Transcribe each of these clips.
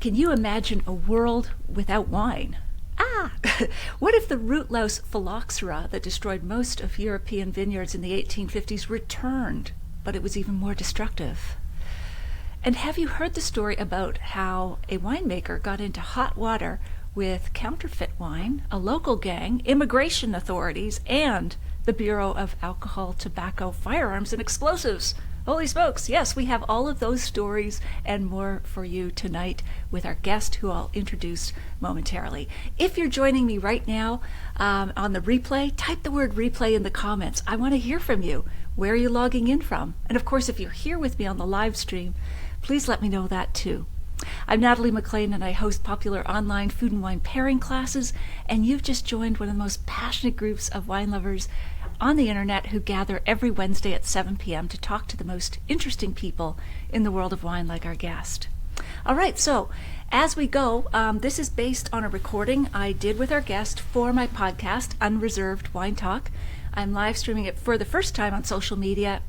Can you imagine a world without wine? What if the root louse phylloxera that destroyed most of European vineyards in the 1850s returned, but it was even more destructive? And have you heard the story about how a winemaker got into hot water with counterfeit wine, a local gang, immigration authorities, and the Bureau of Alcohol, Tobacco, Firearms, and Explosives? Holy smokes, yes, we have all of those stories and more for you tonight with our guest, who I'll introduce momentarily. If you're joining me right now on the replay, type the word replay in the comments. I want to hear from you. Where are you logging in from? And of course, if you're here with me on the live stream, please let me know that too. I'm Natalie McLean, and I host popular online food and wine pairing classes, and you've just joined one of the most passionate groups of wine lovers on the internet who gather every Wednesday at 7 p.m. to talk to the most interesting people in the world of wine, like our guest. All right, so as we go, this is based on a recording I did with our guest for my podcast, Unreserved Wine Talk. I'm live streaming it for the first time on social media,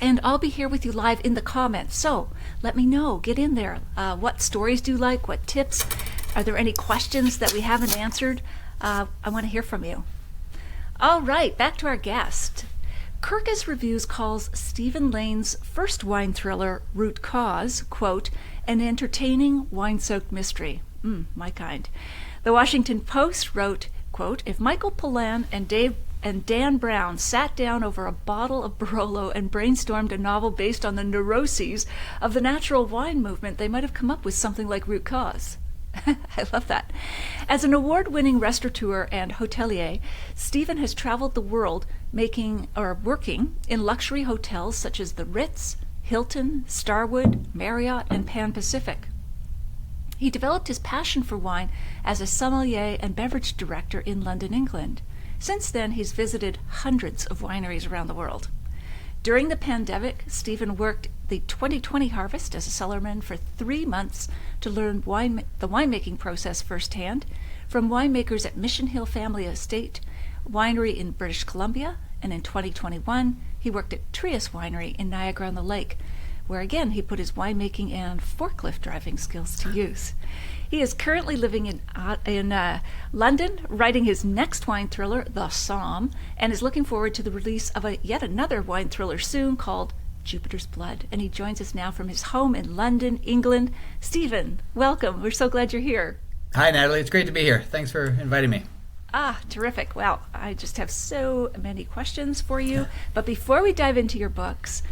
and I'll be here with you live in the comments. So let me know, get in there. What stories do you like? What tips? Are there any questions that we haven't answered? I want to hear from you. All right, back to our guest. Kirkus Reviews calls Steven Laine's first wine thriller, Root Cause, quote, an entertaining wine-soaked mystery. My kind. The Washington Post wrote, quote, if Michael Pollan and Dan Brown sat down over a bottle of Barolo and brainstormed a novel based on the neuroses of the natural wine movement, they might have come up with something like Root Cause. I love that. As an award-winning restaurateur and hotelier, Steven has traveled the world working in luxury hotels such as the Ritz, Hilton, Starwood, Marriott, and Pan Pacific. He developed his passion for wine as a sommelier and beverage director in London, England. Since then, he's visited hundreds of wineries around the world. During the pandemic, Steven worked the 2020 harvest as a cellarman for 3 months to learn the winemaking process firsthand from winemakers at Mission Hill Family Estate Winery in British Columbia, and in 2021 he worked at Trius Winery in Niagara-on-the-Lake, where again he put his winemaking and forklift driving skills to use. He is currently living in London, writing his next wine thriller, The Somme, and is looking forward to the release of yet another wine thriller soon called Jupiter's Blood. And he joins us now from his home in London, England. Steven, welcome. We're so glad you're here. Hi, Natalie. It's great to be here. Thanks for inviting me. Terrific. Well, I just have so many questions for you. But before we dive into your books,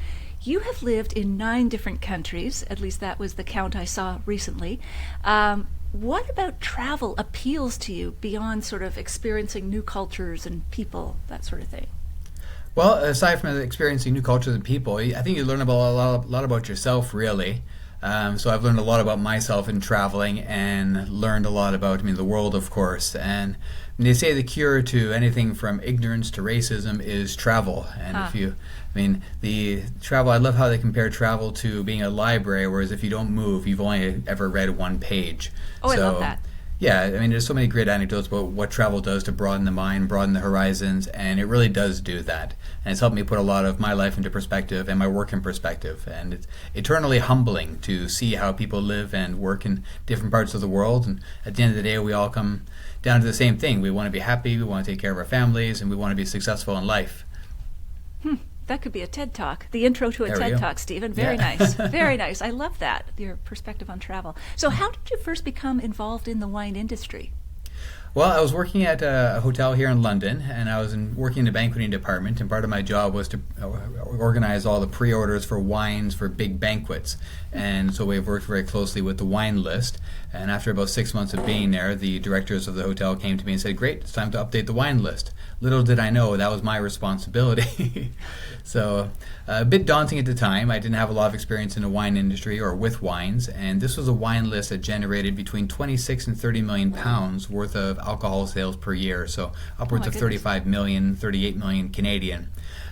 you have lived in 9 different countries. At least that was the count I saw recently. What about travel appeals to you beyond sort of experiencing new cultures and people, that sort of thing? Well, aside from experiencing new cultures and people, I think you learn a lot about yourself, really. So I've learned a lot about myself in traveling, and learned a lot about, the world, of course. And they say the cure to anything from ignorance to racism is travel. And the travel, I love how they compare travel to being a library, whereas if you don't move, you've only ever read one page. Oh, I love that. Yeah, there's so many great anecdotes about what travel does to broaden the mind, broaden the horizons, and it really does do that. And it's helped me put a lot of my life into perspective and my work in perspective. And it's eternally humbling to see how people live and work in different parts of the world. And at the end of the day, we all come down to the same thing. We want to be happy, we want to take care of our families, and we want to be successful in life. That could be a TED Talk. The intro to a TED Talk, Steven. Very nice. Very nice. I love that, your perspective on travel. So how did you first become involved in the wine industry? Well, I was working at a hotel here in London, and I was working in the banqueting department, and part of my job was to organize all the pre-orders for wines for big banquets. And so we've worked very closely with the wine list, and after about 6 months of being there, the directors of the hotel came to me and said, great, it's time to update the wine list. Little did I know that was my responsibility. So a bit daunting at the time. I didn't have a lot of experience in the wine industry or with wines, and this was a wine list that generated between 26 and 30 million pounds worth of alcohol sales per year, so upwards of 35 million, 38 million Canadian.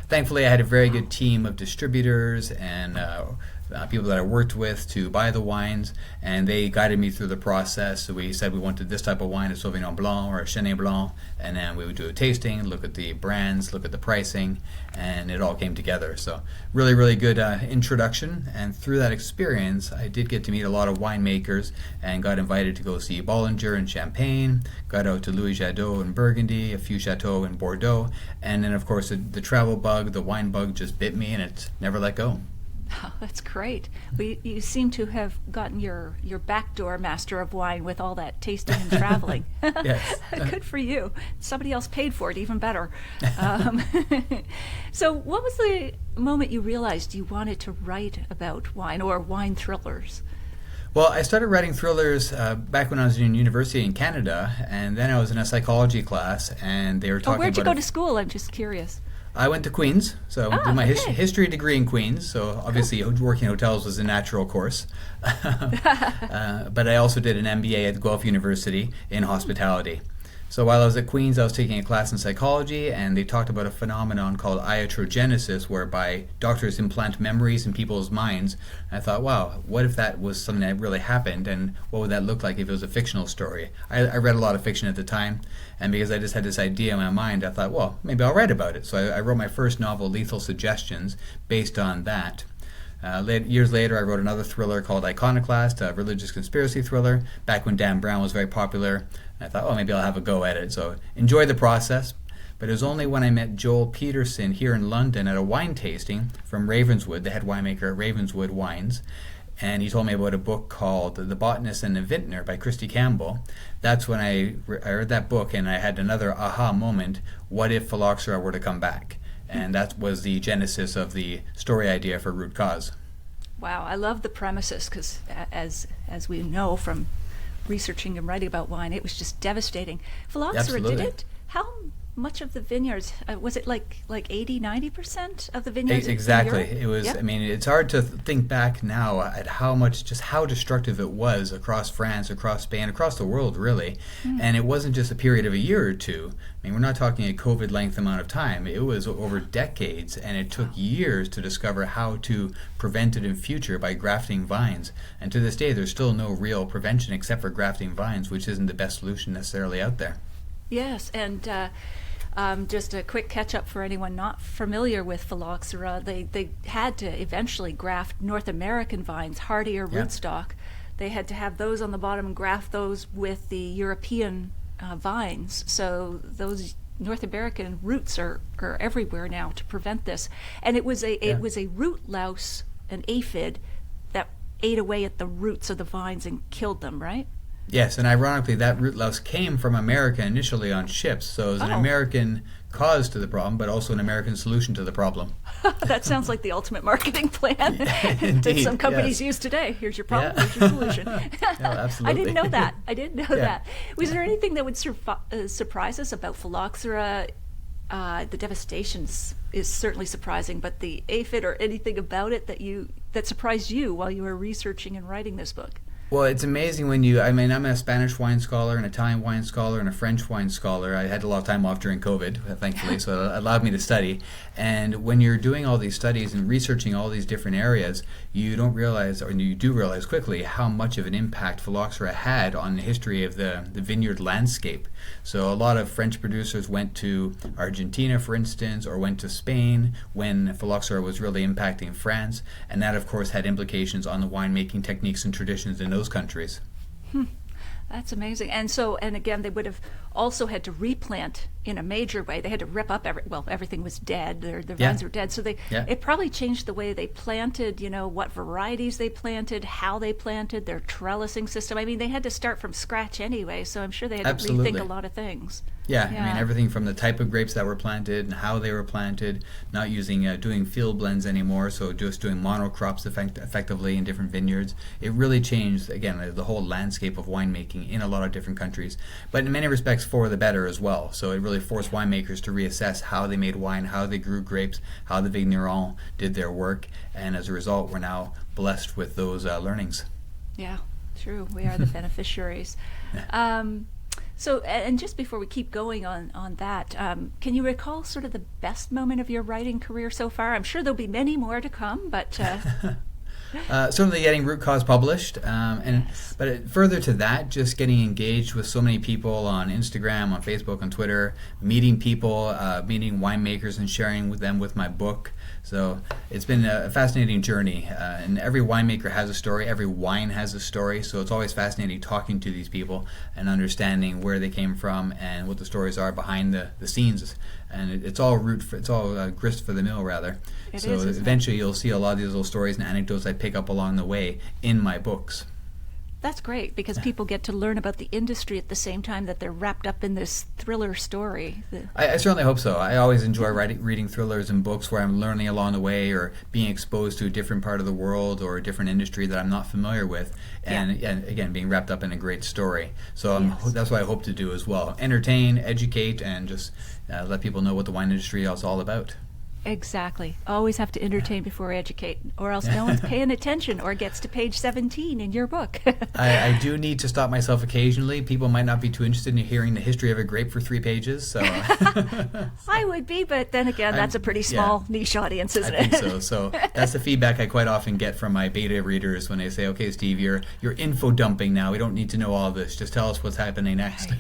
Thankfully, I had a very good team of distributors and people that I worked with to buy the wines, and they guided me through the process. So we said we wanted this type of wine, a Sauvignon Blanc or a Chenin Blanc, and then we would do a tasting, look at the brands, look at the pricing, and it all came together. So really, really good introduction. And through that experience, I did get to meet a lot of winemakers and got invited to go see Bollinger in Champagne, got out to Louis Jadot in Burgundy, a few chateaux in Bordeaux, and then of course the travel bug, the wine bug just bit me, and it's never let go. Oh, that's great. Well, you seem to have gotten your backdoor master of wine with all that tasting and traveling. Yes. Good for you. Somebody else paid for it, even better. So what was the moment you realized you wanted to write about wine or wine thrillers? Well, I started writing thrillers back when I was in university in Canada, and then I was in a psychology class, and they were talking about... Where'd you go to school? I'm just curious. I went to Queen's, so I did my history degree in Queen's, so obviously working in hotels was a natural course. But I also did an MBA at Guelph University in hospitality. So while I was at Queen's, I was taking a class in psychology, and they talked about a phenomenon called iatrogenesis, whereby doctors implant memories in people's minds. And I thought, wow, what if that was something that really happened, and what would that look like if it was a fictional story? I read a lot of fiction at the time, and because I just had this idea in my mind, I thought, well, maybe I'll write about it. So I wrote my first novel, Lethal Suggestions, based on that. Years later, I wrote another thriller called Iconoclast, a religious conspiracy thriller, back when Dan Brown was very popular. And I thought, oh, maybe I'll have a go at it. So enjoyed the process. But it was only when I met Joel Peterson here in London at a wine tasting from Ravenswood, the head winemaker at Ravenswood Wines, and he told me about a book called The Botanist and the Vintner by Christy Campbell. That's when I read that book, and I had another aha moment. What if phylloxera were to come back? And that was the genesis of the story idea for Root Cause. Wow, I love the premises because, as we know from researching and writing about wine, it was just devastating. Phylloxera, Absolutely. did it? How much of the vineyards, was it like 80, 90% of the vineyards? Exactly. In Europe? It was, Yep. I mean, it's hard to think back now at how destructive it was across France, across Spain, across the world, really. And it wasn't just a period of a year or two. I mean, we're not talking a COVID-length amount of time. It was over decades, and it took years to discover how to prevent it in future by grafting vines. And to this day, there's still no real prevention except for grafting vines, which isn't the best solution necessarily out there. Yes, and just a quick catch-up for anyone not familiar with phylloxera. They had to eventually graft North American vines, hardier rootstock. They had to have those on the bottom and graft those with the European vines. So those North American roots are everywhere now to prevent this. And it was a root louse, an aphid, that ate away at the roots of the vines and killed them, right? Yes, and ironically, that root louse came from America initially on ships, so it was an American cause to the problem, but also an American solution to the problem. That sounds like the ultimate marketing plan Indeed, that some companies yes. use today. Here's your problem, here's your solution. Absolutely. I didn't know that. Was there anything that would surprise us about phylloxera? The devastation is certainly surprising, but the aphid or anything about it that surprised you while you were researching and writing this book? Well, it's amazing when I'm a Spanish wine scholar, an Italian wine scholar, and a French wine scholar. I had a lot of time off during COVID, thankfully, so it allowed me to study. And when you're doing all these studies and researching all these different areas, you don't realize, or you do realize quickly, how much of an impact phylloxera had on the history of the vineyard landscape. So a lot of French producers went to Argentina, for instance, or went to Spain when phylloxera was really impacting France. And that, of course, had implications on the winemaking techniques and traditions in those countries. That's amazing. And again, they would have also had to replant in a major way. They had to rip up everything was dead. Their vines were dead. So it probably changed the way they planted, what varieties they planted, how they planted, their trellising system. I mean, they had to start from scratch anyway, so I'm sure they had to rethink a lot of things. Yeah, I mean, everything from the type of grapes that were planted and how they were planted, not doing field blends anymore, so just doing monocrops effectively in different vineyards. It really changed, again, the whole landscape of winemaking in a lot of different countries, but in many respects for the better as well. So it really forced winemakers to reassess how they made wine, how they grew grapes, how the vignerons did their work, and as a result, we're now blessed with those learnings. Yeah, true. We are the beneficiaries. So, and just before we keep going on that, can you recall sort of the best moment of your writing career so far? I'm sure there'll be many more to come, but... Certainly getting Root Cause published, but further to that, just getting engaged with so many people on Instagram, on Facebook, on Twitter, meeting people, meeting winemakers and sharing with them with my book. So it's been a fascinating journey, and every winemaker has a story, every wine has a story, so it's always fascinating talking to these people and understanding where they came from and what the stories are behind the scenes. And it's all grist for the mill, rather. It so is, eventually you'll see a lot of these little stories and anecdotes I pick up along the way in my books. That's great, because people get to learn about the industry at the same time that they're wrapped up in this thriller story. I certainly hope so. I always enjoy reading thrillers and books where I'm learning along the way or being exposed to a different part of the world or a different industry that I'm not familiar with. And again, being wrapped up in a great story. So that's what I hope to do as well. Entertain, educate, and just let people know what the wine industry is all about. Exactly. Always have to entertain before educate, or else no one's paying attention or gets to page 17 in your book. I do need to stop myself occasionally. People might not be too interested in hearing the history of a grape for 3 pages. So I would be, but then again, that's a pretty small niche audience, isn't it? I think so. So that's the feedback I quite often get from my beta readers when they say, "Okay, Steve, you're info dumping now. We don't need to know all this. Just tell us what's happening next."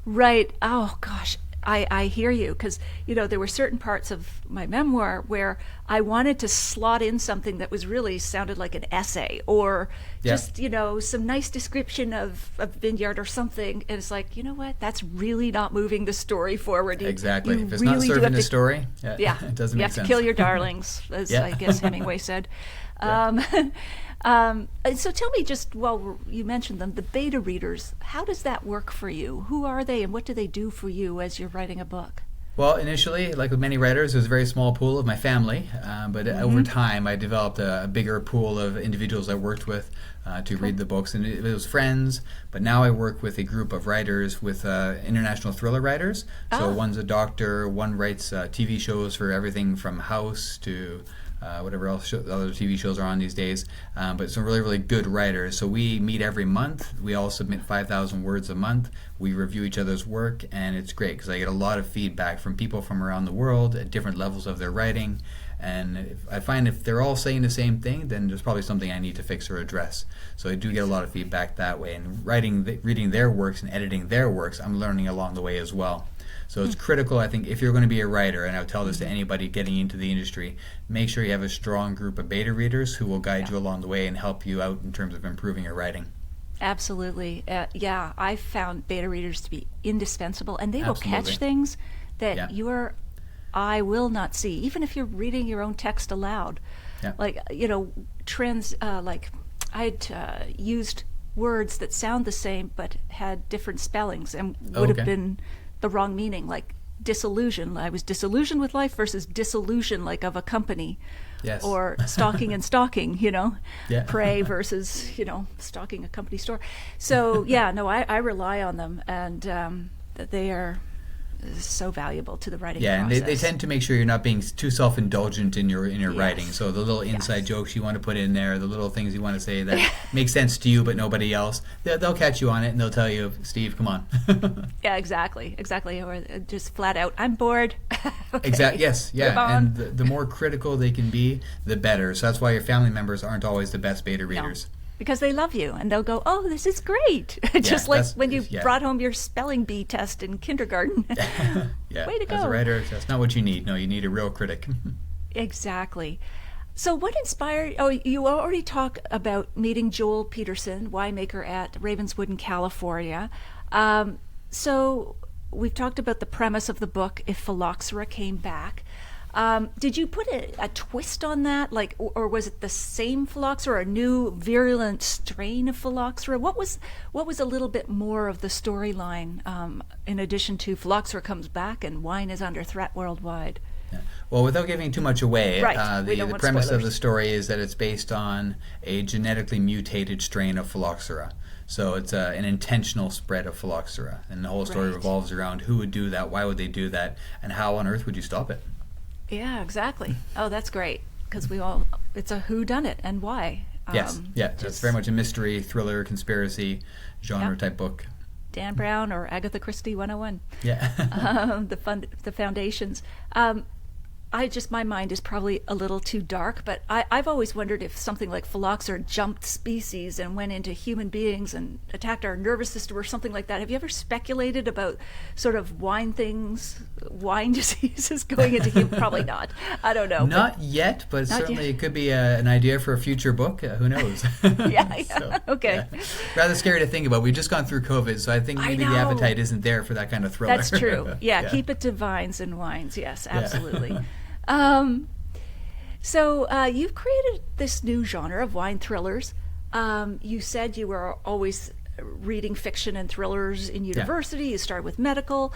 Right. Oh gosh. I hear you, because there were certain parts of my memoir where I wanted to slot in something that was really sounded like an essay, or just some nice description of a vineyard or something, and it's like, you know what, that's really not moving the story forward. Exactly. If it's not serving the story, it doesn't make sense. You have to kill your darlings, as I guess Hemingway said. So tell me, just while you mentioned them, the beta readers, how does that work for you? Who are they, and what do they do for you as you're writing a book? Well, initially, like with many writers, it was a very small pool of my family, but over time I developed a bigger pool of individuals I worked with to read the books, and it was friends, but now I work with a group of writers with international thriller writers. So one's a doctor, one writes TV shows for everything from House to whatever else other TV shows are on these days, but some really, really good writers. So we meet every month. We all submit 5,000 words a month. We review each other's work, and it's great because I get a lot of feedback from people from around the world at different levels of their writing. And I find if they're all saying the same thing, then there's probably something I need to fix or address. So I do get a lot of feedback that way. And reading their works and editing their works, I'm learning along the way as well. So it's critical, I think, if you're going to be a writer, and I would tell this to anybody getting into the industry, make sure you have a strong group of beta readers who will guide you along the way and help you out in terms of improving your writing. Absolutely. I've found beta readers to be indispensable, and they will catch things that your eye will not see, even if you're reading your own text aloud. Like, trends, like I had used words that sound the same but had different spellings and would have been the wrong meaning, like disillusion. I was disillusioned with life versus disillusion, like of a company. Or stalking and stalking, prey versus, stalking a company store. So, I rely on them, and they are so valuable to the writing process. And they tend to make sure you're not being too self-indulgent in your writing. So the little inside jokes you want to put in there, the little things you want to say that make sense to you but nobody else, they'll catch you on it and they'll tell you, Steve, come on. Exactly. Or just flat out, I'm bored. Exactly. Yes. Yeah. And the more critical they can be, the better. So that's why your family members aren't always the best beta readers. Because they love you, and they'll go, "Oh, this is great!" Just like when you brought home your spelling bee test in kindergarten. Way to go! As a writer, that's not what you need. No, you need a real critic. Exactly. So, what inspired? Oh, you already talked about meeting Joel Peterson, winemaker at Ravenswood in California. So, we've talked about the premise of the book. If phylloxera came back. Did you put a twist on that, or was it the same phylloxera, or a new virulent strain of phylloxera? What was a little bit more of the storyline, in addition to phylloxera comes back and wine is under threat worldwide? Well, without giving too much away, the premise of the story is that it's based on a genetically mutated strain of phylloxera. So it's an intentional spread of phylloxera, and the whole story revolves around who would do that, why would they do that, and how on earth would you stop it? Yeah, exactly. Oh, that's great, because it's a whodunit and why. It's very much a mystery, thriller, conspiracy genre type book. Dan Brown or Agatha Christie 101. Yeah. The foundations. my mind is probably a little too dark, but I've always wondered if something like phylloxera jumped species and went into human beings and attacked our nervous system or something like that. Have you ever speculated about sort of wine diseases going into human? Probably not. I don't know. Not yet, but certainly it could be an idea for a future book. Who knows? Yeah. So, okay. Yeah. Rather scary to think about. We've just gone through COVID, so I think maybe the appetite isn't there for that kind of thriller. That's true. Yeah. Keep it to vines and wines. Yes, absolutely. Yeah. So you've created this new genre of wine thrillers. You said you were always reading fiction and thrillers in university. You started with medical.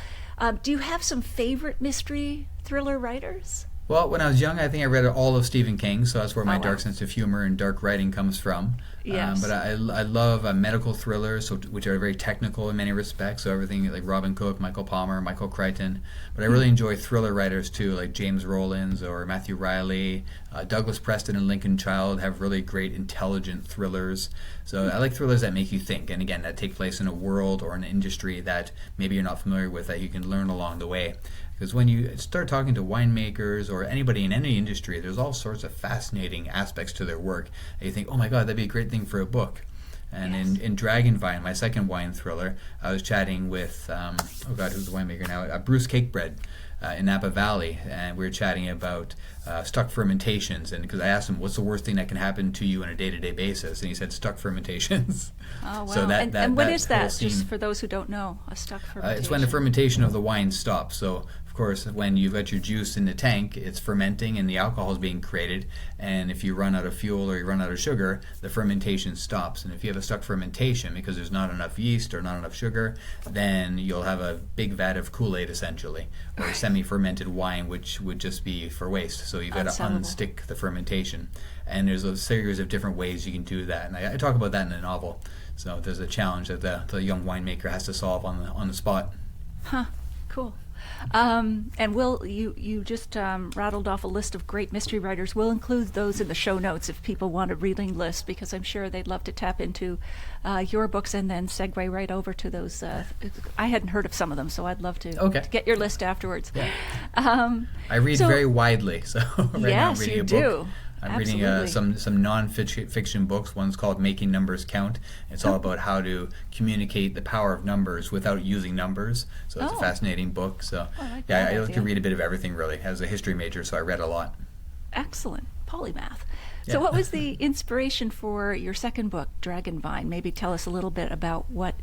Do you have some favorite mystery thriller writers? Well, when I was young, I think I read all of Stephen King, so that's where my dark sense of humor and dark writing comes from. Yes. But I love medical thrillers, which are very technical in many respects, so everything like Robin Cook, Michael Palmer, Michael Crichton. But I really enjoy thriller writers too, like James Rowlands or Matthew Riley. Douglas Preston and Lincoln Child have really great, intelligent thrillers. So I like thrillers that make you think, and again, that take place in a world or an industry that maybe you're not familiar with, that you can learn along the way. Because when you start talking to winemakers or anybody in any industry, there's all sorts of fascinating aspects to their work. And you think, oh my God, that'd be a great thing for a book. And in Dragonvine, my second wine thriller, I was chatting with, who's the winemaker now? Bruce Cakebread in Napa Valley. And we were chatting about stuck fermentations. And because I asked him, what's the worst thing that can happen to you on a day-to-day basis? And he said, stuck fermentations. Oh, wow. So and what is that, just for those who don't know, a stuck fermentation? It's when the fermentation of the wine stops. So, of course, when you've got your juice in the tank, it's fermenting and the alcohol is being created. And if you run out of fuel or you run out of sugar, the fermentation stops. And if you have a stuck fermentation because there's not enough yeast or not enough sugar, then you'll have a big vat of Kool-Aid, essentially, or semi-fermented wine, which would just be for waste. So you've got to unstick the fermentation. And there's a series of different ways you can do that. And I talk about that in the novel. So there's a challenge that the young winemaker has to solve on the spot. Huh, cool. And Will, you just rattled off a list of great mystery writers. We'll include those in the show notes if people want a reading list, because I'm sure they'd love to tap into your books and then segue right over to those. I hadn't heard of some of them, so I'd love to get your list afterwards. Yeah. I read very widely, so right now I'm reading a book. I'm reading some non-fiction books. One's called Making Numbers Count. It's all about how to communicate the power of numbers without using numbers. So it's a fascinating book. So I like to read a bit of everything, really. As a history major, so I read a lot. Excellent. Polymath. So what was the inspiration for your second book, Dragonvine? Maybe tell us a little bit about what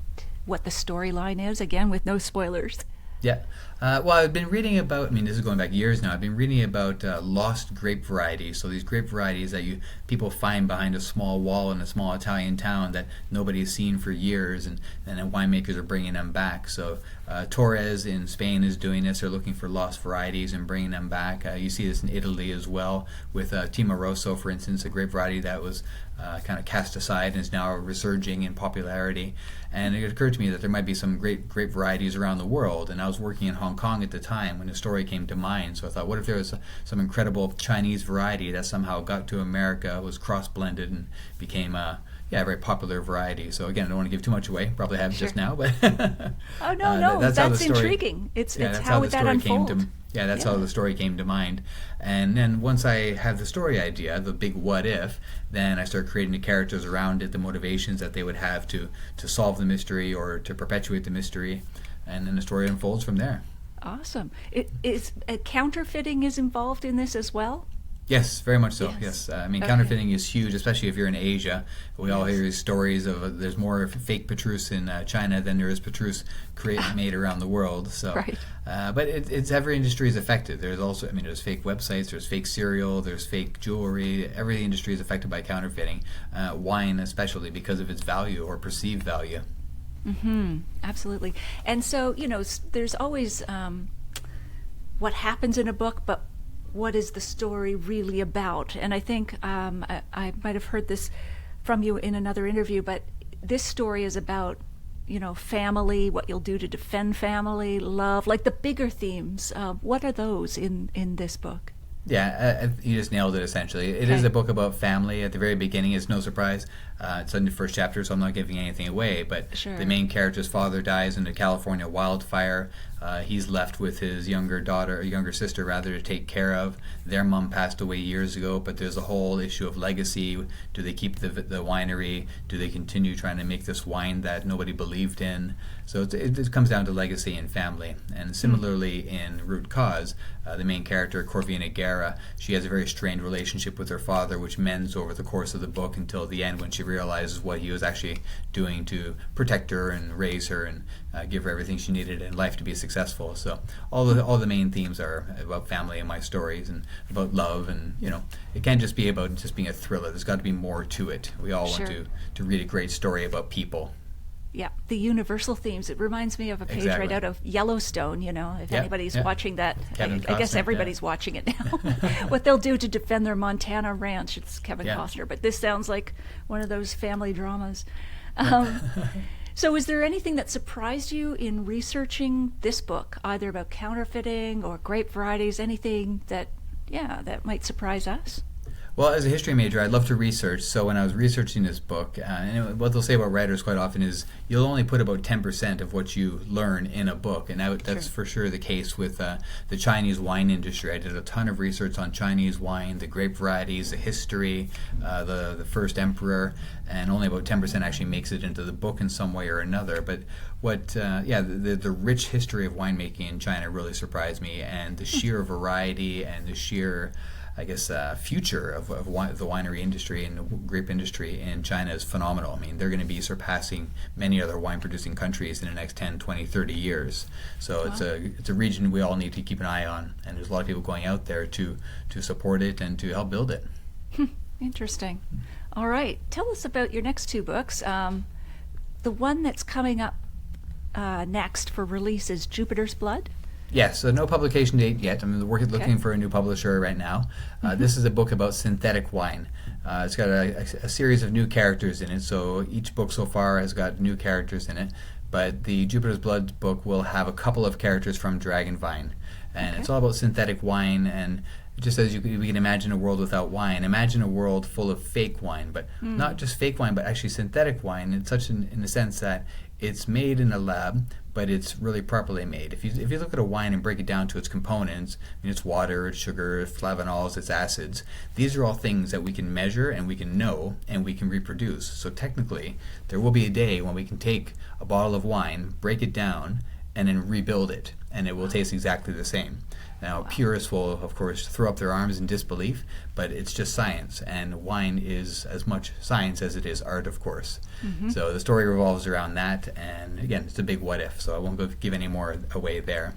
the storyline is, again, with no spoilers. Yeah. Well, I've been reading about, this is going back years now, I've been reading about lost grape varieties. So these grape varieties that people find behind a small wall in a small Italian town that nobody's seen for years, and then winemakers are bringing them back. So Torres in Spain is doing this. They're looking for lost varieties and bringing them back. You see this in Italy as well with Timoroso, for instance, a grape variety that was kind of cast aside and is now resurging in popularity. And it occurred to me that there might be some great grape varieties around the world. And I was working in Hong Kong at the time when the story came to mind. So I thought, what if there was some incredible Chinese variety that somehow got to America, was cross-blended, and became a very popular variety. So again, I don't want to give too much away. Probably have just now, but oh no, that's intriguing. It's how that unfolds. That's how the story came to mind. And then once I have the story idea, the big what if, then I start creating the characters around it, the motivations that they would have to solve the mystery or to perpetuate the mystery, and then the story unfolds from there. Awesome. Counterfeiting is involved in this as well? Yes, very much so. Yes. Counterfeiting is huge, especially if you're in Asia. We all hear these stories of there's more fake Petrus in China than there is Petrus made around the world. So, but it's every industry is affected. There's also, there's fake websites, there's fake cereal, there's fake jewelry. Every industry is affected by counterfeiting. Wine, especially because of its value or perceived value. Mm-hmm. Absolutely. And so, there's always what happens in a book, but what is the story really about? And I think I might have heard this from you in another interview, but this story is about, family, what you'll do to defend family, love, like the bigger themes. What are those in this book? Yeah, you just nailed it, essentially. It is a book about family. At the very beginning, it's no surprise. It's in the first chapter, so I'm not giving anything away. But the main character's father dies in a California wildfire. He's left with his younger sister rather, to take care of. Their mom passed away years ago, but there's a whole issue of legacy. Do they keep the winery? Do they continue trying to make this wine that nobody believed in? So it comes down to legacy and family. And similarly in Root Cause, the main character, Corvina Guerra, she has a very strained relationship with her father, which mends over the course of the book until the end, when she realizes what he was actually doing to protect her and raise her and give her everything she needed in life to be successful. So all the main themes are about family in my stories, and about love, and it can't just be about just being a thriller. There's got to be more to it. We all want to read a great story about people. Yeah, the universal themes. It reminds me of a page right out of Yellowstone, if anybody's watching that. I guess everybody's watching it now. What they'll do to defend their Montana ranch. It's Kevin Costner. But this sounds like one of those family dramas. So is there anything that surprised you in researching this book, either about counterfeiting or grape varieties, anything that might surprise us? Well, as a history major, I'd love to research. So when I was researching this book, and what they'll say about writers quite often is you'll only put about 10% of what you learn in a book. And that's for sure the case with the Chinese wine industry. I did a ton of research on Chinese wine, the grape varieties, the history, the first emperor, and only about 10% actually makes it into the book in some way or another. But the rich history of winemaking in China really surprised me, and the sheer variety and the sheer future of the winery industry and the grape industry in China is phenomenal. I mean, they're going to be surpassing many other wine-producing countries in the next 10, 20, 30 years. So it's a region we all need to keep an eye on, and there's a lot of people going out there to support it and to help build it. Interesting. All right. Tell us about your next two books. The one that's coming up next for release is Jupiter's Blood. Yes, so no publication date yet. I'm looking for a new publisher right now. This is a book about synthetic wine. It's got a series of new characters in it, so each book so far has got new characters in it. But the Jupiter's Blood book will have a couple of characters from Dragon Vine. And it's all about synthetic wine, and just as we can imagine a world without wine, imagine a world full of fake wine, but not just fake wine, but actually synthetic wine in the sense that it's made in a lab, but it's really properly made. If you look at a wine and break it down to its components, it's water, it's sugar, it's flavanols, it's acids. These are all things that we can measure and we can know and we can reproduce. So technically, there will be a day when we can take a bottle of wine, break it down, and then rebuild it, and it will taste exactly the same. Now, purists will, of course, throw up their arms in disbelief, but it's just science, and wine is as much science as it is art, of course. So the story revolves around that, and again, it's a big what if, so I won't give any more away there.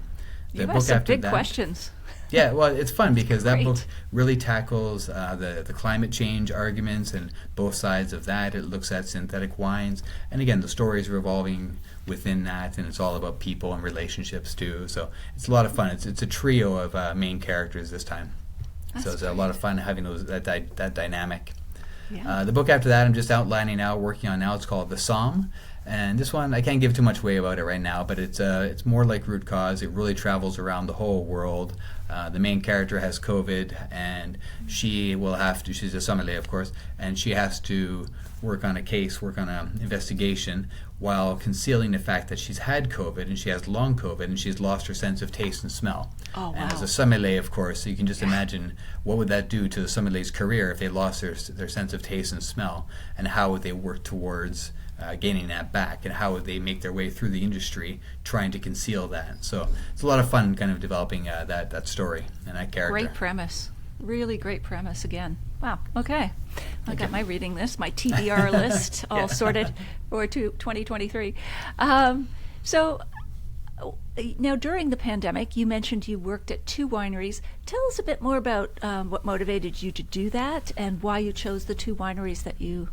You have some big questions. Yeah, well, it's fun because that book really tackles the climate change arguments and both sides of that. It looks at synthetic wines, and again, the story is revolving within that, and it's all about people and relationships too. So it's a lot of fun. It's a trio of main characters this time. So it's a lot of fun having that dynamic. Yeah. The book after that I'm just outlining now, working on now, it's called The Somme. And this one, I can't give too much away about it right now, but it's more like Root Cause. It really travels around the whole world. The main character has COVID, and she's a sommelier, of course, and she has to work on an investigation while concealing the fact that she's had COVID, and she has long COVID, and she's lost her sense of taste and smell. Oh, wow. And as a sommelier, of course, so you can just imagine what would that do to the sommelier's career if they lost their sense of taste and smell, and how would they work towards gaining that back, and how would they make their way through the industry trying to conceal that. So it's a lot of fun kind of developing that story and that character. Great premise. Really great premise again. Wow. Okay. I got my reading list, my TBR list all sorted for 2023. So now during the pandemic, you mentioned you worked at 2 wineries. Tell us a bit more about what motivated you to do that and why you chose the 2 wineries that you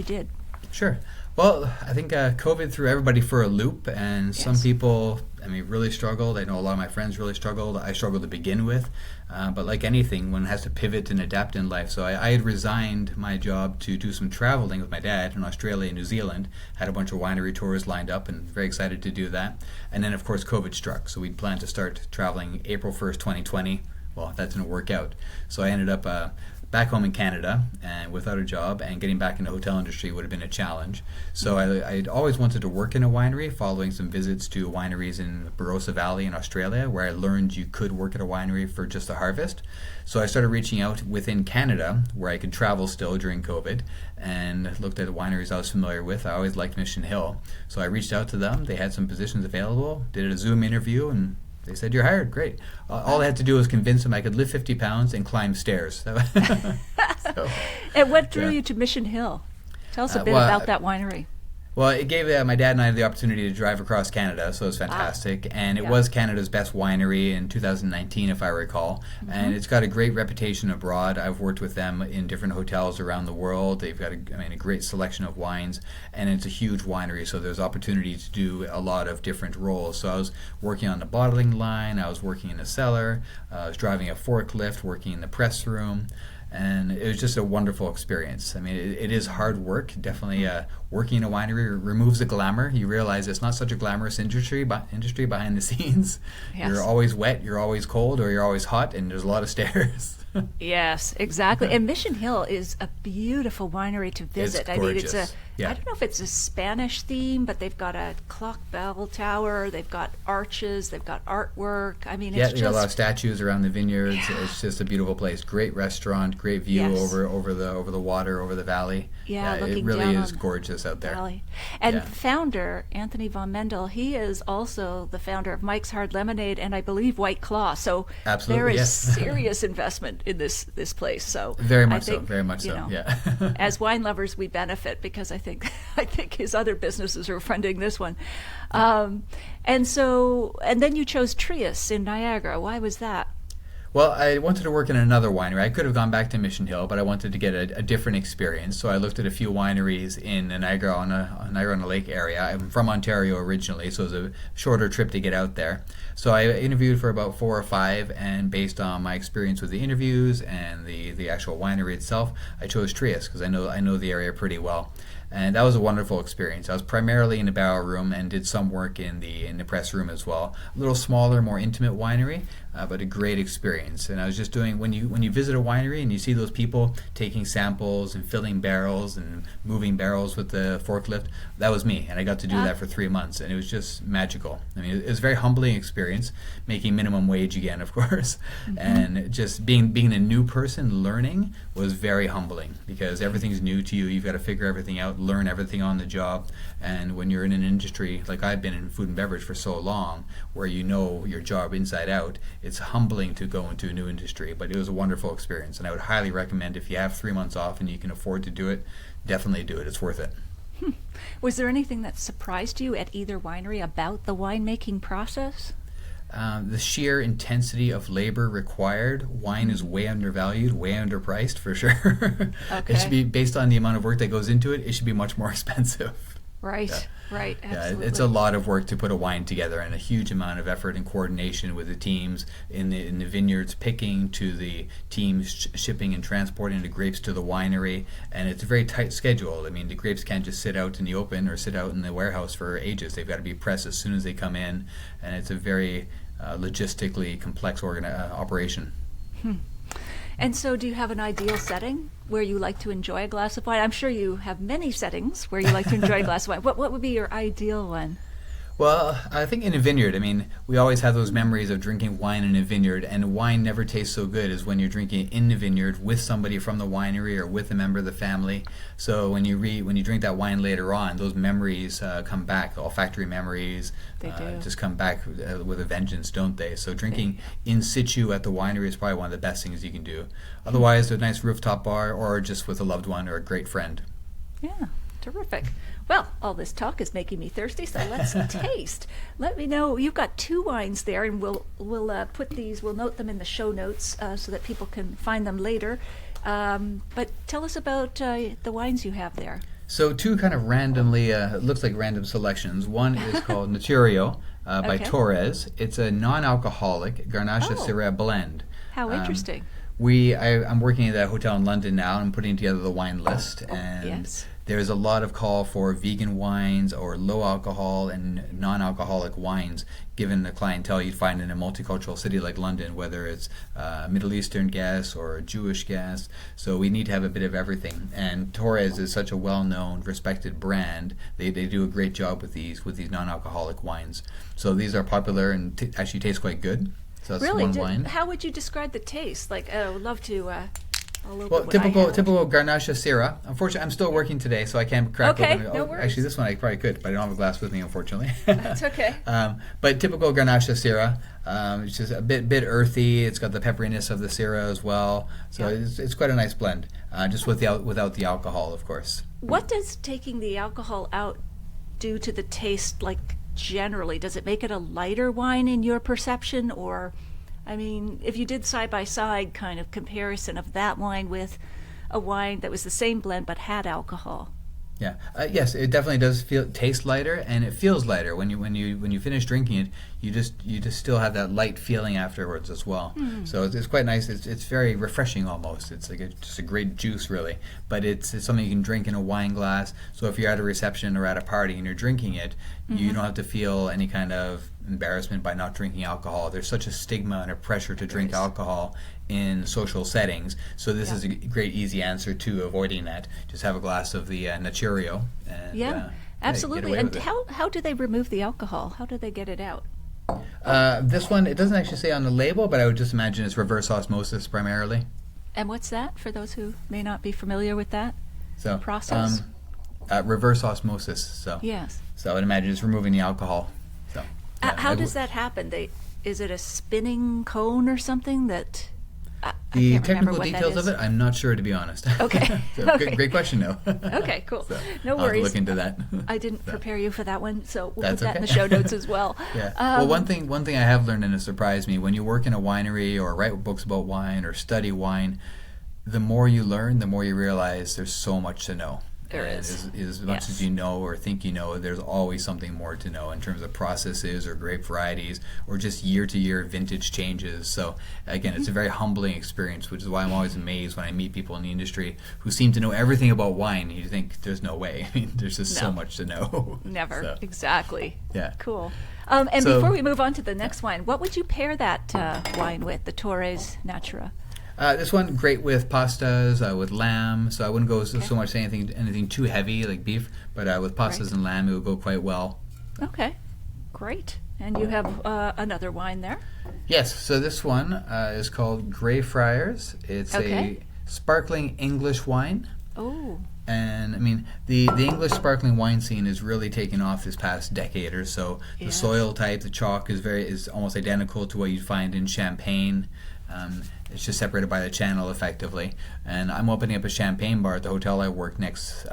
did. Sure. Well, I think COVID threw everybody for a loop, and some people, really struggled. I know a lot of my friends really struggled. I struggled to begin with, but like anything, one has to pivot and adapt in life. So I had resigned my job to do some traveling with my dad in Australia and New Zealand, had a bunch of winery tours lined up, and very excited to do that. And then, of course, COVID struck, so we'd planned to start traveling April 1st, 2020. Well, that didn't work out. So I ended up back home in Canada and without a job, and getting back in the hotel industry would have been a challenge. So I'd always wanted to work in a winery, following some visits to wineries in Barossa Valley in Australia, where I learned you could work at a winery for just a harvest. So I started reaching out within Canada, where I could travel still during COVID, and looked at the wineries I was familiar with. I always liked Mission Hill. So I reached out to them. They had some positions available, did a Zoom interview, and they said, "You're hired." Great. All I had to do was convince them I could lift 50 pounds and climb stairs. So, and what drew you to Mission Hill? Tell us a bit about that winery. Well, it gave my dad and I the opportunity to drive across Canada, so it was fantastic. And it was Canada's best winery in 2019, if I recall. And it's got a great reputation abroad. I've worked with them in different hotels around the world. They've got a great selection of wines, and it's a huge winery, so there's opportunity to do a lot of different roles. So I was working on the bottling line, I was working in the cellar, I was driving a forklift, working in the press room. And it was just a wonderful experience. I mean, it is hard work. Definitely working in a winery removes the glamour. You realize it's not such a glamorous industry behind the scenes. Yes. You're always wet, you're always cold, or you're always hot, and there's a lot of stairs. Yes, exactly. And Mission Hill is a beautiful winery to visit. It's gorgeous. I mean, I don't know if it's a Spanish theme, but they've got a clock bell tower, they've got arches, they've got artwork. I mean, it's they've got a lot of statues around the vineyards. Yeah. It's just a beautiful place. Great restaurant, great view over the water, over the valley. Yeah, it really is gorgeous out there. Valley. And founder Anthony von Mendel, he is also the founder of Mike's Hard Lemonade and I believe White Claw. So there is serious investment in this place. So very much so. Yeah. As wine lovers, we benefit because I think his other businesses are funding this one. And then you chose Trius in Niagara. Why was that? Well, I wanted to work in another winery. I could have gone back to Mission Hill, but I wanted to get a different experience. So I looked at a few wineries in the Niagara on the Lake area. I'm from Ontario originally, so it was a shorter trip to get out there. So I interviewed for about 4 or 5, and based on my experience with the interviews and the actual winery itself, I chose Trius because I know the area pretty well. And that was a wonderful experience. I was primarily in the barrel room and did some work in the press room as well. A little smaller, more intimate winery, but a great experience. And I was just doing, when you visit a winery and you see those people taking samples and filling barrels and moving barrels with the forklift, that was me. And I got to do that for 3 months, and it was just magical. I mean, it was a very humbling experience, making minimum wage again, of course. And just being a new person, learning, was very humbling because everything's new to you. You've got to figure everything out, learn everything on the job. And when you're in an industry like I've been in food and beverage for so long, where you know your job inside out, it's humbling to go into a new industry. But it was a wonderful experience, and I would highly recommend, if you have 3 months off and you can afford to do it, definitely do it. It's worth it. Was there anything that surprised you at either winery about the winemaking process? The sheer intensity of labor required. Wine is way undervalued, way underpriced for sure. It should be, based on the amount of work that goes into it, it should be much more expensive. Right, absolutely. It's a lot of work to put a wine together, and a huge amount of effort and coordination with the teams in the vineyards, picking, to the teams shipping and transporting the grapes to the winery. And it's a very tight schedule. I mean, the grapes can't just sit out in the open or sit out in the warehouse for ages. They've got to be pressed as soon as they come in, and it's a very logistically complex operation. And so do you have an ideal setting where you like to enjoy a glass of wine? I'm sure you have many settings where you like to enjoy a glass of wine. What would be your ideal one? Well, I think in a vineyard, I mean, we always have those memories of drinking wine in a vineyard, and wine never tastes so good as when you're drinking in the vineyard with somebody from the winery or with a member of the family. So when you drink that wine later on, those memories come back, olfactory memories. They do. Just come back with a vengeance, don't they? So drinking in situ at the winery is probably one of the best things you can do. Otherwise, a nice rooftop bar, or just with a loved one or a great friend. Yeah, terrific. Well, all this talk is making me thirsty, so let's taste. Let me know. You've got 2 wines there, and we'll put these. We'll note them in the show notes so that people can find them later. But tell us about the wines you have there. So 2 kind of randomly, looks like random selections. One is called Naturio by Torres. It's a non-alcoholic Garnacha Syrah blend. How interesting. I'm working at a hotel in London now. I'm putting together the wine list, and there's a lot of call for vegan wines or low alcohol and non-alcoholic wines, given the clientele you'd find in a multicultural city like London, whether it's Middle Eastern guests or Jewish guests. So we need to have a bit of everything. And Torres is such a well-known, respected brand. They do a great job with these non-alcoholic wines. So these are popular and actually taste quite good. So that's Really? one wine. How would you describe the taste? Like, I would love to. I'll open Well, what I have. typical Garnacha Syrah. Unfortunately, I'm still working today, so I can't crack Okay, open it. no worries. Actually, this one I probably could, but I don't have a glass with me, unfortunately. That's okay. But typical Garnacha Syrah. It's just a bit earthy. It's got the pepperiness of the Syrah as well. So Yeah. it's quite a nice blend, just without the alcohol, of course. What does taking the alcohol out do to the taste, like, generally? Does it make it a lighter wine in your perception? Or, I mean, if you did side-by-side kind of comparison of that wine with a wine that was the same blend but had alcohol. Yeah. Yes, it definitely does taste lighter, and it feels lighter when you finish drinking it. You just still have that light feeling afterwards as well. So it's quite nice. It's very refreshing almost. It's like just a great juice really. But it's something you can drink in a wine glass. So if you're at a reception or at a party and you're drinking it, you don't have to feel any kind of embarrassment by not drinking alcohol. There's such a stigma and a pressure to drink alcohol in social settings. So this is a great easy answer to avoiding that. Just have a glass of the Naturio. And, absolutely. get away And with it. how do they remove the alcohol? How do they get it out? This one, it doesn't actually say on the label, but I would just imagine it's reverse osmosis primarily. And what's that, for those who may not be familiar with that So process? reverse osmosis. So Yes. So I would imagine it's removing the alcohol. So How does that happen? Is it a spinning cone or something that... I the can't remember technical what that details is. of it, I'm not sure, to be honest. Okay. So, Okay. Great question, though. Okay, cool. So, No I'll have to worries. look into that. I didn't prepare you for that one, so we'll That's put that in the okay. show notes as well. Yeah. Well, one thing I have learned, and it surprised me, when you work in a winery or write books about wine or study wine, the more you learn, the more you realize there's so much to know. There And is. as much Yes. as you know or think you know, there's always something more to know in terms of processes or grape varieties or just year-to-year vintage changes. So again, it's a very humbling experience, which is why I'm always amazed when I meet people in the industry who seem to know everything about wine. You think there's no way. I mean, there's just so No. much to know. Never. So, Exactly. yeah. Cool. And So- before we move on to the next wine, what would you pair that wine with, the Torres Natura? This one, great with pastas, with lamb. So I wouldn't go so much saying anything too heavy like beef, but with pastas Right. and lamb, it would go quite well. Okay, great. And you have another wine there? Yes, so this one is called Greyfriars. It's Okay. a sparkling English wine. Oh, And I mean, the English sparkling wine scene is really taken off this past decade or so. The Yes. soil type, the chalk is almost identical to what you'd find in Champagne. It's just separated by the channel effectively. And I'm opening up a champagne bar at the hotel I work next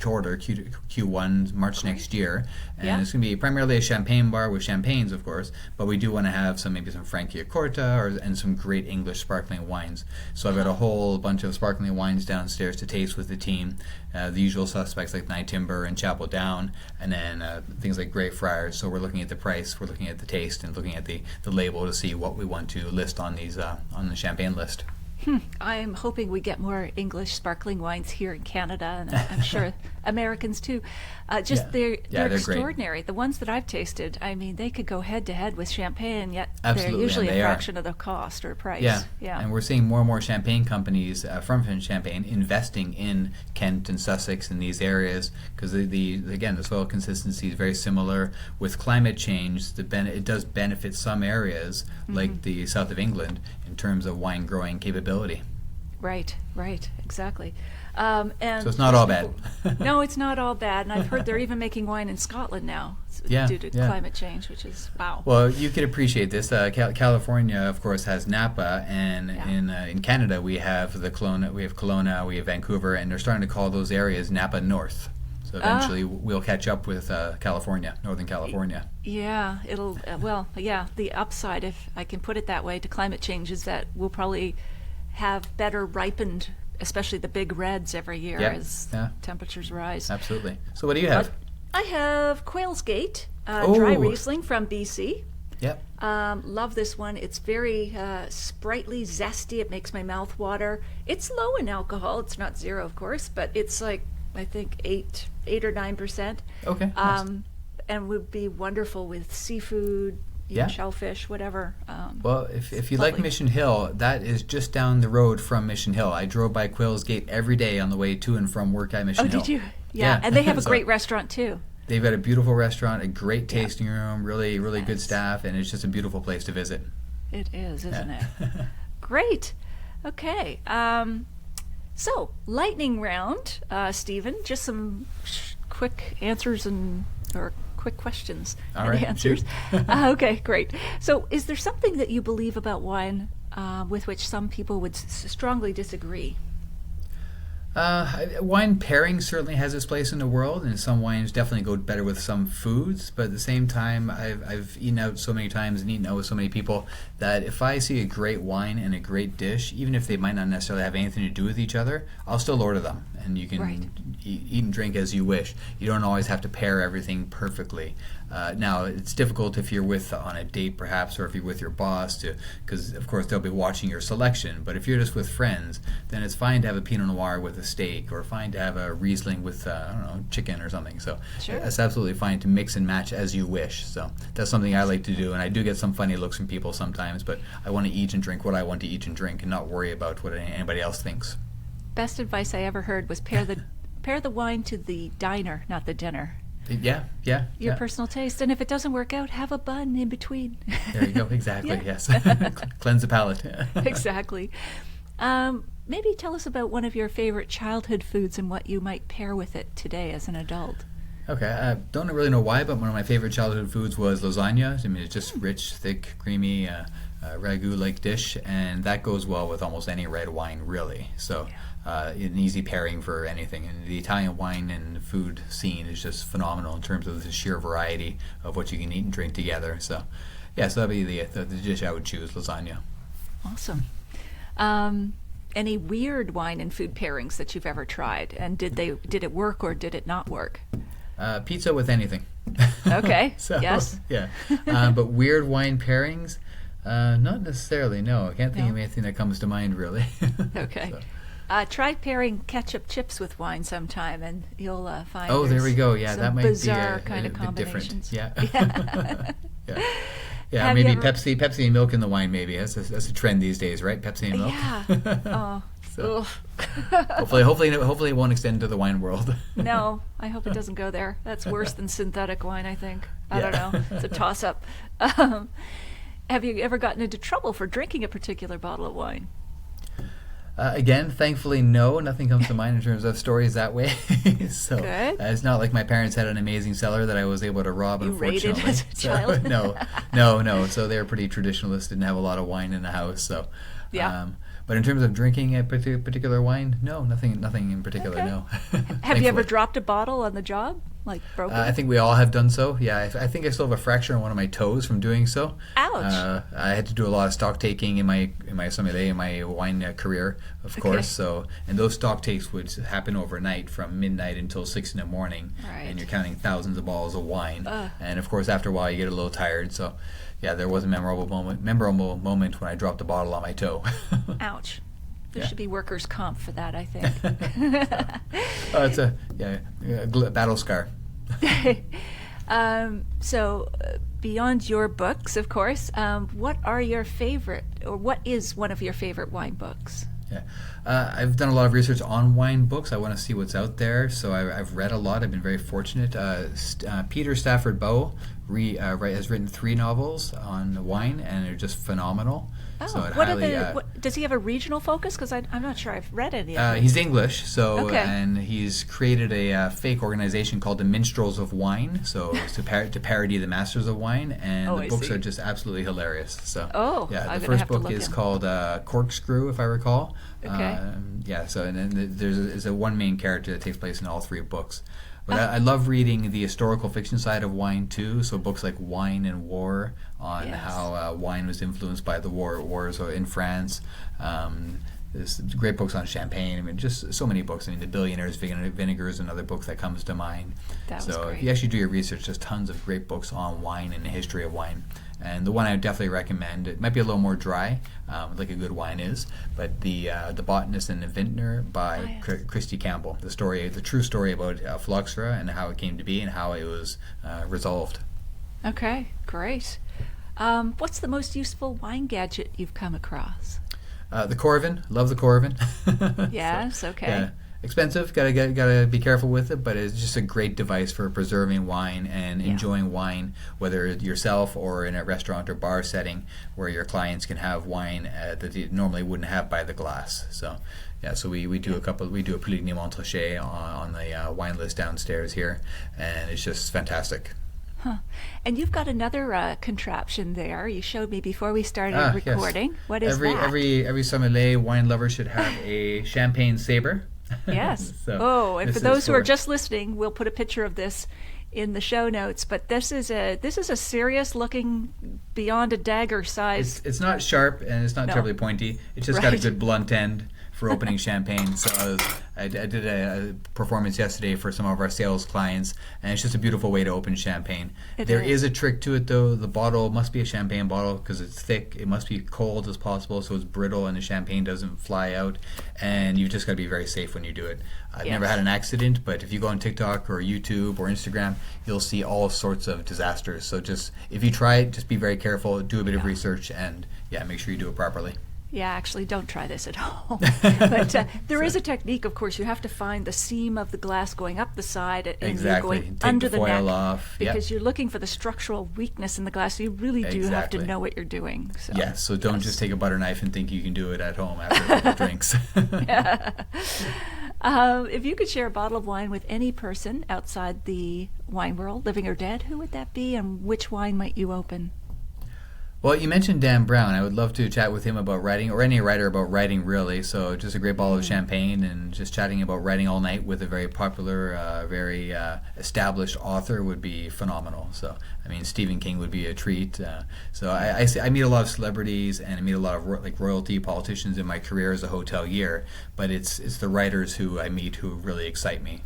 quarter, Q1, March next year. And Yeah. it's going to be primarily a champagne bar with champagnes, of course, but we do want to have maybe some Franciacorta and some great English sparkling wines. So I've got a whole bunch of sparkling wines downstairs to taste with the team. The usual suspects like Night Timber and Chapel Down, and then things like Greyfriars. So we're looking at the price, we're looking at the taste, and looking at the label to see what we want to list on these on the champagne list. I'm hoping we get more English sparkling wines here in Canada, and I'm sure Americans too. They're they're great. extraordinary. The ones that I've tasted, I mean, they could go head to head with champagne, yet Absolutely, they're usually and a they are. fraction of the cost or price. Yeah, and we're seeing more and more champagne companies from Champagne investing in Kent and Sussex in these areas because the soil consistency is very similar. With climate change, it does benefit some areas like the south of England in terms of wine growing capability. Right, exactly. And So it's not all bad. No, it's not all bad. And I've heard they're even making wine in Scotland now due to climate change, which is wow. Well, you could appreciate this. California, of course, has Napa, and in Canada we have Kelowna, we have Vancouver, and they're starting to call those areas Napa North. So eventually we'll catch up with Northern California. Yeah, it'll the upside, if I can put it that way, to climate change is that we'll probably have better ripened, especially the big reds every year as temperatures rise. Absolutely. So what do you have? I have Quail's Gate, dry Riesling from BC. Yep. Love this one. It's very sprightly, zesty. It makes my mouth water. It's low in alcohol. It's not zero, of course, but it's like I think 8 or 9%. Okay. Nice. And would be wonderful with seafood, Yeah. shellfish, whatever. Well, if you like lovely. Mission Hill, that is just down the road from Mission Hill. I drove by Quail's Gate every day on the way to and from work at Mission Hill. Oh, did you? Yeah. And they have a So great restaurant too. they've got a beautiful restaurant, a great tasting room, really good Nice. staff, and it's just a beautiful place to visit. It is, isn't Yeah. it? Great. Okay. So, lightning round, Steven. Just some quick answers or quick questions All and right, answers. shoot. Okay, great. So, is there something that you believe about wine with which some people would strongly disagree? Wine pairing certainly has its place in the world, and some wines definitely go better with some foods. But at the same time, I've eaten out so many times and eaten out with so many people that if I see a great wine and a great dish, even if they might not necessarily have anything to do with each other, I'll still order them, and you can Right. eat and drink as you wish. You don't always have to pair everything perfectly. Now, it's difficult if you're on a date, perhaps, or if you're with your boss, because of course they'll be watching your selection. But if you're just with friends, then it's fine to have a Pinot Noir with a steak, or fine to have a Riesling with I don't know, chicken or something. So Sure. it's absolutely fine to mix and match as you wish. So that's something I like to do, and I do get some funny looks from people sometimes. But I want to eat and drink what I want to eat and drink, and not worry about what anybody else thinks. Best advice I ever heard was pair the wine to the diner, not the dinner. Yeah. Your personal taste, and if it doesn't work out, have a bun in between. There you go. Exactly. Yeah. Yes. Cleanse the palate. Exactly. Maybe tell us about one of your favorite childhood foods and what you might pair with it today as an adult. Okay, I don't really know why, but one of my favorite childhood foods was lasagna. I mean, it's just rich, thick, creamy, ragu-like dish, and that goes well with almost any red wine, really. So, an easy pairing for anything. And the Italian wine and food scene is just phenomenal in terms of the sheer variety of what you can eat and drink together. So, yeah, so that'd be the dish I would choose, lasagna. Awesome. Any weird wine and food pairings that you've ever tried, and did it work or did it not work? Pizza with anything. Okay. So, Yes. Yeah. But weird wine pairings, not necessarily. No, I can't think No? of anything that comes to mind really. Okay. So- Try pairing ketchup chips with wine sometime, and you'll find. Oh, there we there's go. Yeah, some that might be bizarre a kind of bit different. combinations. Yeah. Yeah. Yeah. Yeah, Have maybe you ever- Pepsi and milk in the wine. Maybe that's a trend these days, right? Pepsi and milk. Yeah. Oh. So, Ugh. hopefully it won't extend to the wine world. No, I hope it doesn't go there. That's worse than synthetic wine, I think. I Yeah. don't know. It's a toss-up. Have you ever gotten into trouble for drinking a particular bottle of wine? Again, thankfully, no. Nothing comes to mind in terms of stories that way. So Good. it's not like my parents had an amazing cellar that I was able to rob. You raided Unfortunately, as a child? no. So they were pretty traditionalist. Didn't have a lot of wine in the house. So, Yeah. but in terms of drinking a particular wine, no, nothing in particular. Okay. No. Have you ever Thankfully. dropped a bottle on the job? Like broken? I think we all have done so. Yeah, I think I still have a fracture on one of my toes from doing so. Ouch. I had to do a lot of stock taking in my sommelier, in my wine career, of Okay. course. So, and those stock takes would happen overnight from midnight until 6 in the morning, Right. and you're counting thousands of bottles of wine. Ugh. And of course, after a while, you get a little tired. So, yeah, there was a memorable moment when I dropped a bottle on my toe. Ouch. There Yeah. should be workers' comp for that, I think. Oh, it's a battle scar. So, beyond your books, of course, what is one of your favorite wine books? Yeah, I've done a lot of research on wine books. I want to see what's out there, so I've read a lot. I've been very fortunate. Peter Stafford Bowe has written 3 novels on wine, and they're just phenomenal. Oh, So I'd what highly, are does he have a regional focus? Because I'm not sure I've read any of them. he's English, so Okay. and he's created a fake organization called the Minstrels of Wine, so it's to parody the Masters of Wine, and Oh, the I books see. are just absolutely hilarious. So Oh, yeah, I'm the gonna first have to book look is in. called Corkscrew, if I recall. Okay. Yeah, so and then there's a one main character that takes place in all 3 books. But I love reading the historical fiction side of wine too. So books like Wine and War on Yes. how wine was influenced by the wars in France. There's great books on champagne. I mean, just so many books. I mean, The Billionaire's Vinegar is another book that comes to mind. That was So great. if you actually do your research, there's tons of great books on wine and the history of wine. And the one I would definitely recommend, it might be a little more dry, like a good wine is, but the Botanist and the Vintner by Christy Campbell. The true story about phylloxera and how it came to be and how it was resolved. Okay, great. What's the most useful wine gadget you've come across? The Corvin, love the Corvin. Yes, okay. Yeah. Expensive, gotta be careful with it, but it's just a great device for preserving wine and enjoying wine, whether yourself or in a restaurant or bar setting where your clients can have wine that you normally wouldn't have by the glass. So we do a Puligny Montrachet on the wine list downstairs here, and it's just fantastic. Huh. And you've got another contraption there. You showed me before we started recording. Yes. What is that? Every sommelier wine lover should have a champagne saber. Yes. And for those who are just listening, we'll put a picture of this in the show notes. But this is a serious looking, beyond a dagger size. It's not sharp and it's not terribly pointy. It's just got a good blunt end for opening champagne. So I did a performance yesterday for some of our sales clients, and it's just a beautiful way to open champagne. There is a trick to it, though. The bottle must be a champagne bottle because it's thick. It must be cold as possible so it's brittle and the champagne doesn't fly out. And you've just got to be very safe when you do it. I've never had an accident, but if you go on TikTok or YouTube or Instagram, you'll see all sorts of disasters. So just if you try it, just be very careful, do a bit of research, and make sure you do it properly. Yeah, actually, don't try this at home. But there is a technique, of course. You have to find the seam of the glass going up the side and you're going under the foil neck off. because you're looking for the structural weakness in the glass. So you really do have to know what you're doing. So. Don't just take a butter knife and think you can do it at home after a couple drinks. If you could share a bottle of wine with any person outside the wine world, living or dead, who would that be, and which wine might you open? Well, you mentioned Dan Brown. I would love to chat with him about writing, or any writer about writing, really. So just a great bottle of champagne and just chatting about writing all night with a very popular, very established author would be phenomenal. So, I mean, Stephen King would be a treat. So I meet a lot of celebrities and I meet a lot of royalty politicians in my career as a hotelier, but it's the writers who I meet who really excite me.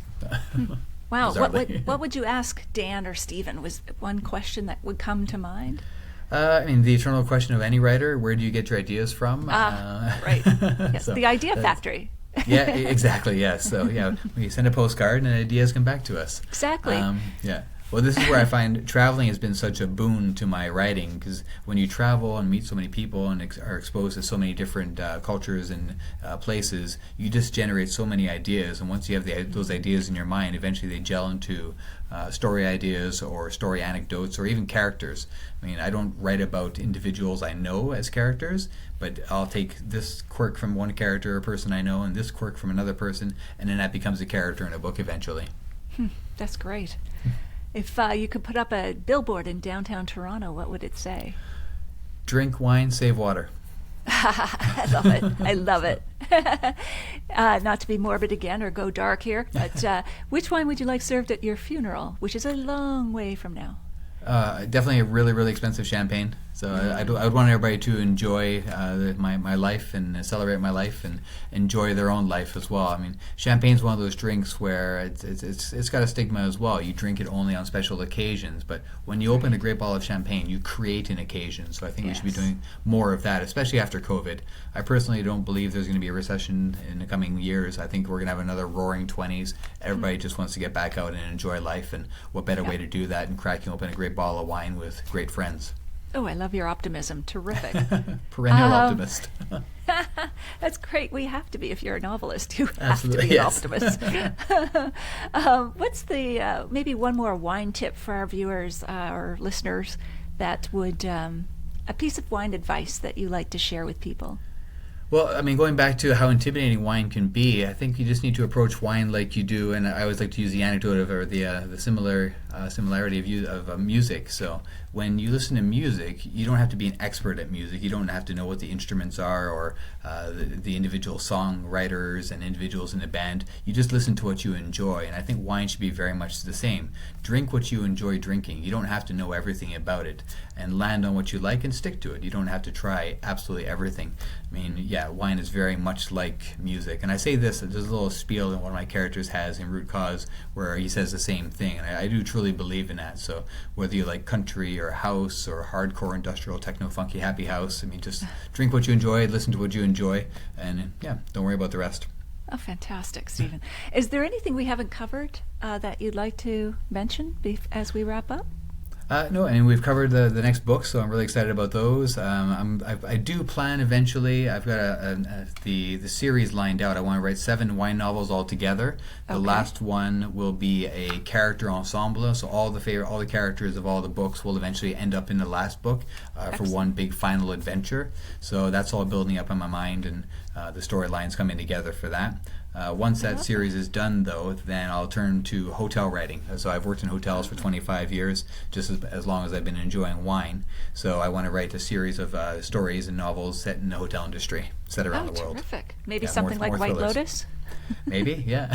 Wow. What would you ask Dan or Stephen? Was one question that would come to mind? I mean, the eternal question of any writer: where do you get your ideas from? Right. Yes, the idea factory. Yeah, exactly. Yes. So we send a postcard and ideas come back to us. Exactly. Well, this is where I find traveling has been such a boon to my writing, because when you travel and meet so many people and are exposed to so many different cultures and places, you just generate so many ideas. And once you have those ideas in your mind, eventually they gel into story ideas or story anecdotes or even characters. I mean, I don't write about individuals I know as characters, but I'll take this quirk from one character or person I know and this quirk from another person, and then that becomes a character in a book eventually. That's great. If you could put up a billboard in downtown Toronto, what would it say? Drink wine, save water. I love it. I love it. Not to be morbid again or go dark here, but which wine would you like served at your funeral, which is a long way from now? Definitely a really, really expensive champagne. So I would want everybody to enjoy my life and celebrate my life and enjoy their own life as well. I mean, champagne's one of those drinks where it's got a stigma as well. You drink it only on special occasions, but when you open a great bottle of champagne, you create an occasion. So I think we should be doing more of that, especially after COVID. I personally don't believe there's going to be a recession in the coming years. I think we're going to have another roaring 20s. Everybody just wants to get back out and enjoy life, and what better way to do that than cracking open a great bottle of wine with great friends. Oh, I love your optimism. Terrific. Perennial optimist. That's great. We have to be. If you're a novelist, you have to be an optimist. What's the, maybe one more wine tip for our viewers or listeners that would, a piece of wine advice that you like to share with people? Well, I mean, going back to how intimidating wine can be, I think you just need to approach wine like you do, and I always like to use the anecdote of, or the similarity of music. So when you listen to music, you don't have to be an expert at music. You don't have to know what the instruments are or the individual songwriters and individuals in the band. You just listen to what you enjoy, and I think wine should be very much the same. Drink what you enjoy drinking. You don't have to know everything about it, and land on what you like and stick to it. You don't have to try absolutely everything. I mean, wine is very much like music. And I say this, there's a little spiel that one of my characters has in Root Cause where he says the same thing. And I do truly truly believe in that. So whether you like country or house or hardcore industrial techno funky happy house, I mean, just drink what you enjoy, listen to what you enjoy, and yeah, don't worry about the rest. Oh, fantastic, Steven. Is there anything we haven't covered that you'd like to mention as we wrap up? No, I mean, we've covered the next book, so I'm really excited about those. I do plan eventually. I've got the series lined out. I want to write 7 wine novels all together. The last one will be a character ensemble, so all the characters of all the books will eventually end up in the last book for one big final adventure. So that's all building up in my mind, and the storylines coming together for that. Once that series is done, though, then I'll turn to hotel writing. So I've worked in hotels for 25 years, just as long as I've been enjoying wine. So I want to write a series of stories and novels set in the hotel industry, set around the world. Terrific. Maybe something like White Lotus? Maybe, yeah.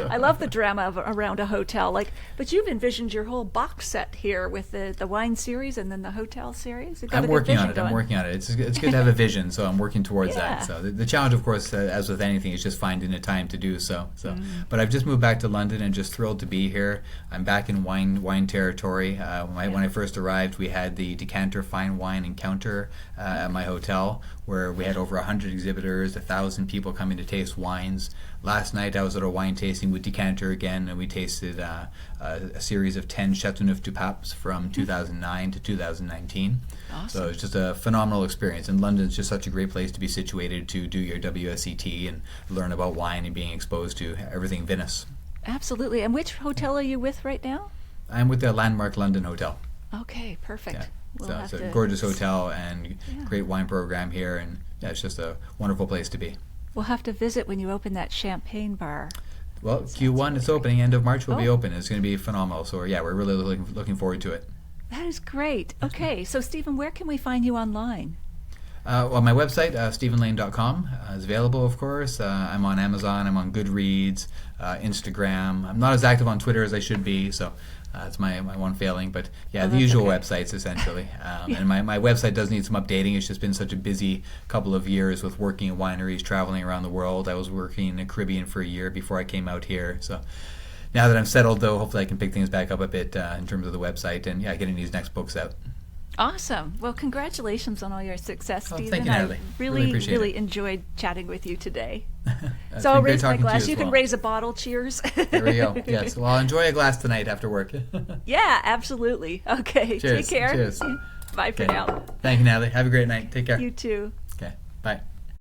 I love the drama around a hotel. But you've envisioned your whole box set here with the wine series and then the hotel series. I'm working on it. It's good to have a vision, so I'm working towards that. So the challenge, of course, as with anything, is just finding the time to do so. But I've just moved back to London and just thrilled to be here. I'm back in wine territory. When I first arrived, we had the Decanter Fine Wine Encounter at my hotel, where we had over 100 exhibitors, 1,000 people coming to taste wines. Last night I was at a wine tasting with Decanter again, and we tasted a series of 10 Chateauneuf du Papes from 2009 to 2019. Awesome. So it's just a phenomenal experience, and London's just such a great place to be situated to do your WSET and learn about wine and being exposed to everything vinous. Absolutely. And which hotel are you with right now? I'm with the Landmark London Hotel. Okay, perfect. Yeah. We'll so it's a gorgeous hotel and great wine program here, and it's just a wonderful place to be. We'll have to visit when you open that champagne bar. Well, Q1 is opening. End of March will be open. It's going to be phenomenal. So we're really looking forward to it. That is great. Okay, so Steven, where can we find you online? Well, my website, stevenlaine.com, is available, of course. I'm on Amazon. I'm on Goodreads, Instagram. I'm not as active on Twitter as I should be, so it's my one failing. But the usual websites, essentially. And my website does need some updating. It's just been such a busy couple of years with working in wineries, traveling around the world. I was working in the Caribbean for a year before I came out here. So now that I'm settled, though, hopefully I can pick things back up a bit in terms of the website and getting these next books out. Awesome. Well, congratulations on all your success, Steven. Thank you, Natalie. I really enjoyed chatting with you today. That's so I'll been great raise my talking to glass. as You can well. raise a bottle. Cheers. There we go. Yes. Well, I'll enjoy a glass tonight after work. Yeah, absolutely. Okay. Cheers. Take care. Cheers. Bye for now. Thank you, Natalie. Have a great night. Take care. You too. Okay. Bye.